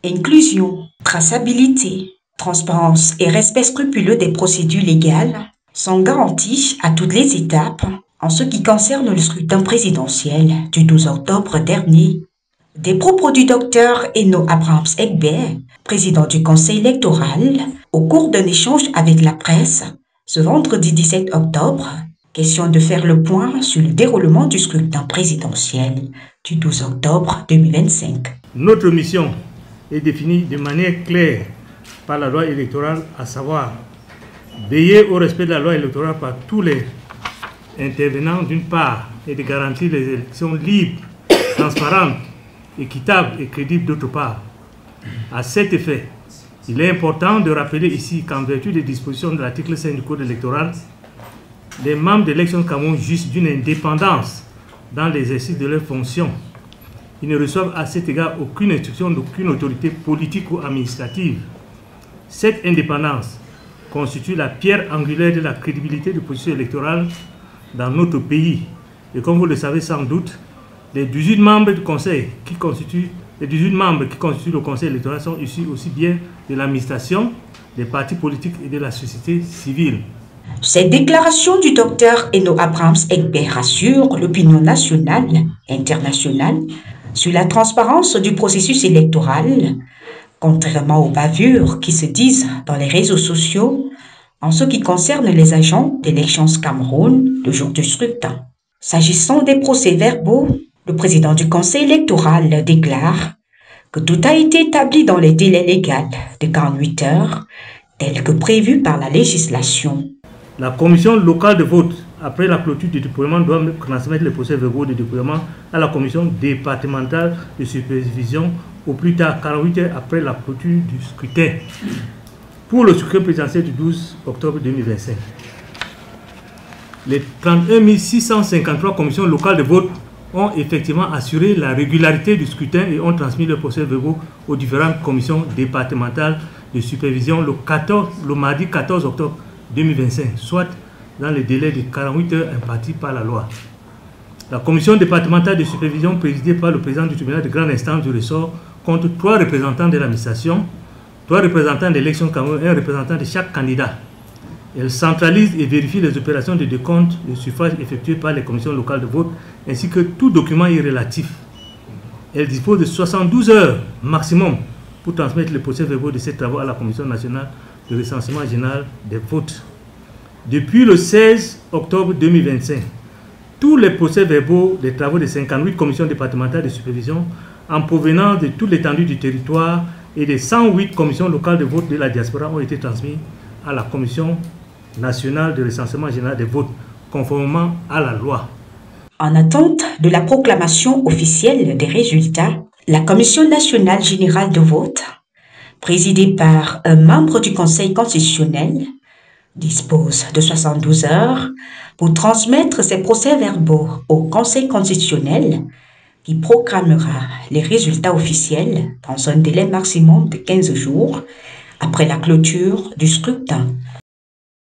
Inclusion, traçabilité, transparence et respect scrupuleux des procédures légales sont garantis à toutes les étapes en ce qui concerne le scrutin présidentiel du 12 octobre dernier. Des propos du docteur Eno Abrahams-Egbert, président du Conseil électoral, au cours d'un échange avec la presse ce vendredi 17 octobre, question de faire le point sur le déroulement du scrutin présidentiel du 12 octobre 2025. Notre mission est définie de manière claire par la loi électorale, à savoir veiller au respect de la loi électorale par tous les intervenants d'une part et de garantir les élections libres, transparentes, équitables et crédibles d'autre part. À cet effet, il est important de rappeler ici qu'en vertu des dispositions de l'article 5 du Code électoral, les membres de l'élection Cameroun jouissent d'une indépendance dans l'exercice de leurs fonctions. Ils ne reçoivent à cet égard aucune instruction d'aucune autorité politique ou administrative. Cette indépendance constitue la pierre angulaire de la crédibilité du processus électoral dans notre pays. Et comme vous le savez sans doute, les 18 membres du Conseil qui constituent le Conseil électoral sont issus aussi bien de l'administration, des partis politiques et de la société civile. Cette déclaration du docteur Eno Abrahams-Egbert rassure l'opinion nationale et internationale sur la transparence du processus électoral, contrairement aux bavures qui se disent dans les réseaux sociaux en ce qui concerne les agents d'Elections Cameroun le jour du scrutin. S'agissant des procès-verbaux, le président du Conseil électoral déclare que tout a été établi dans les délais légaux de 48 heures, tels que prévus par la législation. La commission locale de vote, après la clôture du dépouillement, doit transmettre les procès-verbaux de dépouillement à la commission départementale de supervision au plus tard 48 heures après la clôture du scrutin pour le scrutin présidentiel du 12 octobre 2025. Les 31 653 commissions locales de vote ont effectivement assuré la régularité du scrutin et ont transmis leurs procès-verbaux aux différentes commissions départementales de supervision le mardi 14 octobre 2025, soit dans les délais de 48 heures impartis par la loi. La commission départementale de supervision, présidée par le président du tribunal de grande instance du ressort, compte 3 représentants de l'administration, 3 représentants de l'élection Cameroun et un représentant de chaque candidat. Elle centralise et vérifie les opérations de décompte de suffrage effectuées par les commissions locales de vote, ainsi que tout document y relatif. Elle dispose de 72 heures maximum pour transmettre les procès-verbaux de ces travaux à la Commission nationale de recensement général des votes. Depuis le 16 octobre 2025, tous les procès-verbaux des travaux des 58 commissions départementales de supervision en provenance de toute l'étendue du territoire et des 108 commissions locales de vote de la diaspora ont été transmis à la Commission nationale de recensement général des votes, conformément à la loi. En attente de la proclamation officielle des résultats, la Commission nationale générale de vote, présidée par un membre du Conseil constitutionnel, dispose de 72 heures pour transmettre ses procès-verbaux au Conseil constitutionnel qui proclamera les résultats officiels dans un délai maximum de 15 jours après la clôture du scrutin.